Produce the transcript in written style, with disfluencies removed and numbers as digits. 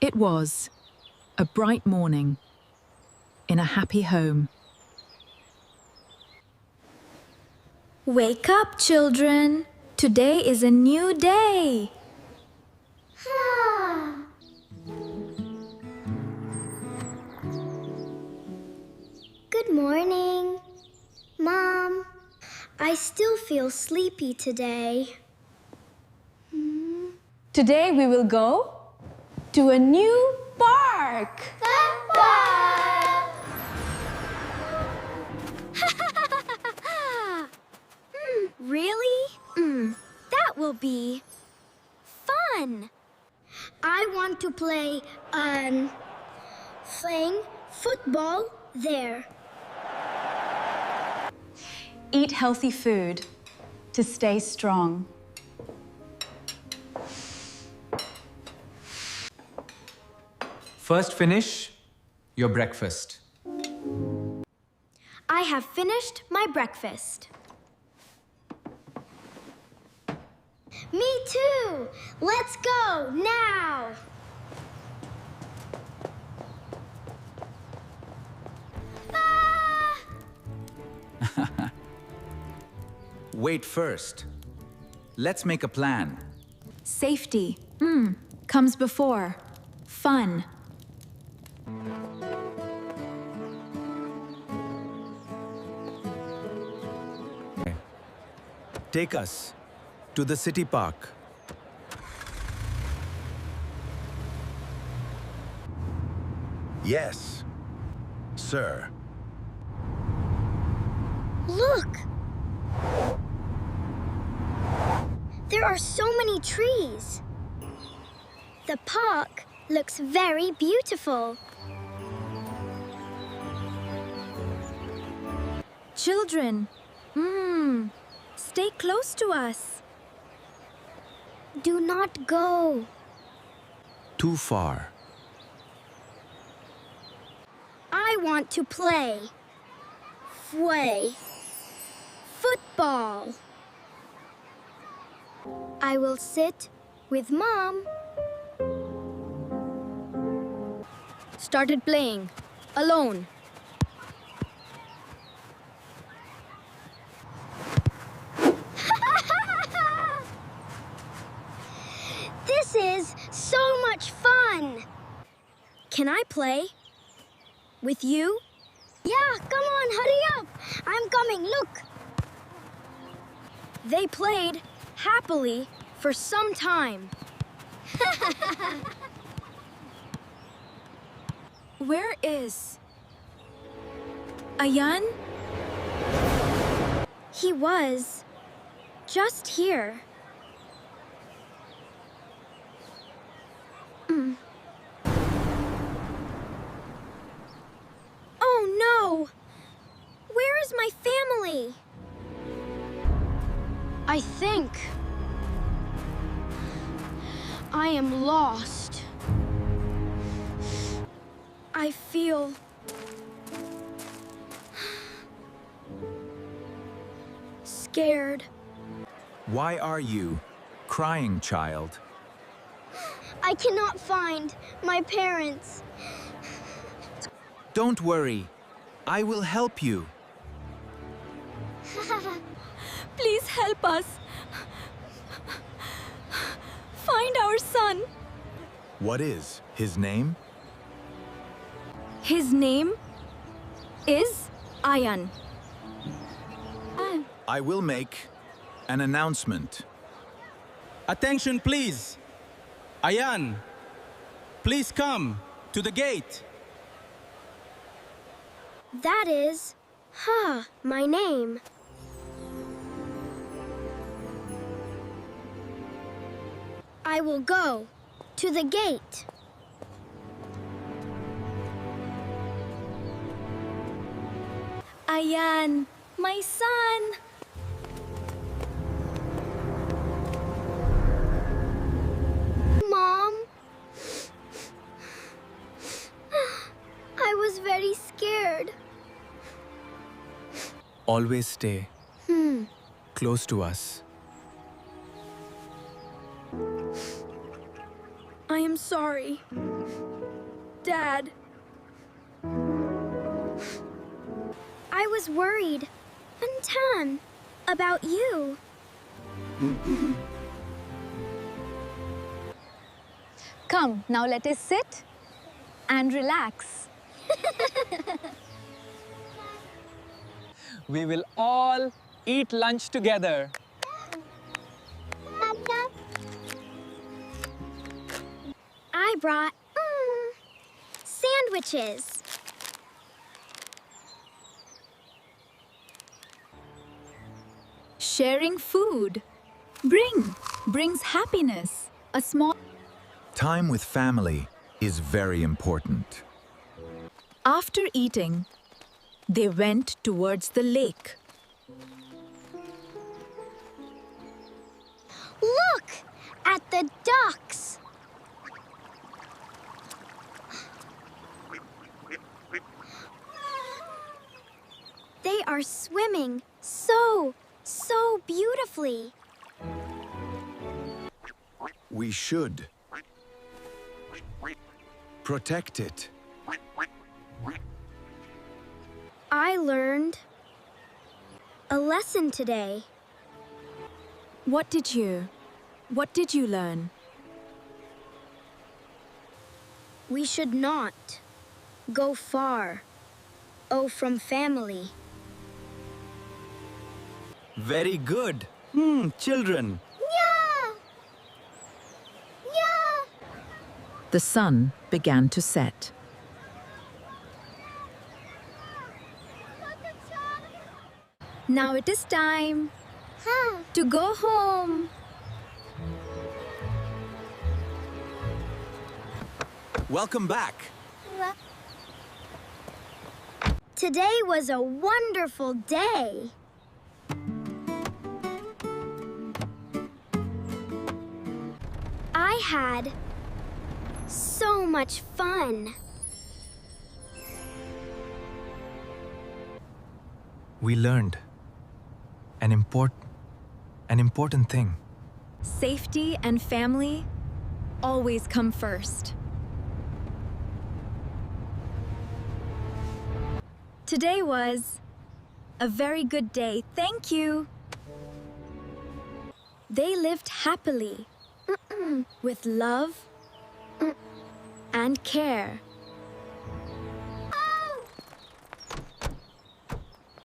It was a bright morning in a happy home. Wake up, children. Today is a new day. Good morning. Mom, I still feel sleepy today. Today we will go to a new park. Really? That will be fun. I want to play playing football there. Eat healthy food to stay strong. First finish your breakfast. I have finished my breakfast. Me too! Let's go now! Wait first. Let's make a plan. Safety comes before fun. Take us to the city park. Yes, sir. Look! There are so many trees. The park looks very beautiful. Children, stay close to us. Do not go. Too far. I want to play. Football. I will sit with Mom. Started playing alone. This is so much fun. Can I play with you? Yeah, come on, hurry up. I'm coming, look. They played happily for some time. Where is Ayan? He was just here. Oh no! Where is my family? I think I am lost. I feel scared. Why are you crying, child? I cannot find my parents. Don't worry. I will help you. Please help us. Find our son. What is his name? His name is Ayan. I will make an announcement. Attention, please. Ayan, please come to the gate. That is, my name. I will go to the gate. Ayan, my son. Mom? I was very scared. Always stay close to us. I am sorry. Dad. I was worried, Tan, about you. Come, now let us sit and relax. We will all eat lunch together. I brought sandwiches. Sharing food brings happiness. A small. Time with family is very important. After eating, they went towards the lake. Look at the ducks. They are swimming so beautifully. We should protect it. I learned a lesson today. What did you learn? We should not go far, from family. Very good. Children. The sun began to set. Now it is time to go home. Welcome back. Today was a wonderful day. I had so much fun. We learned an important thing. Safety and family always come first. Today was a very good day. Thank you. They lived happily with love and care.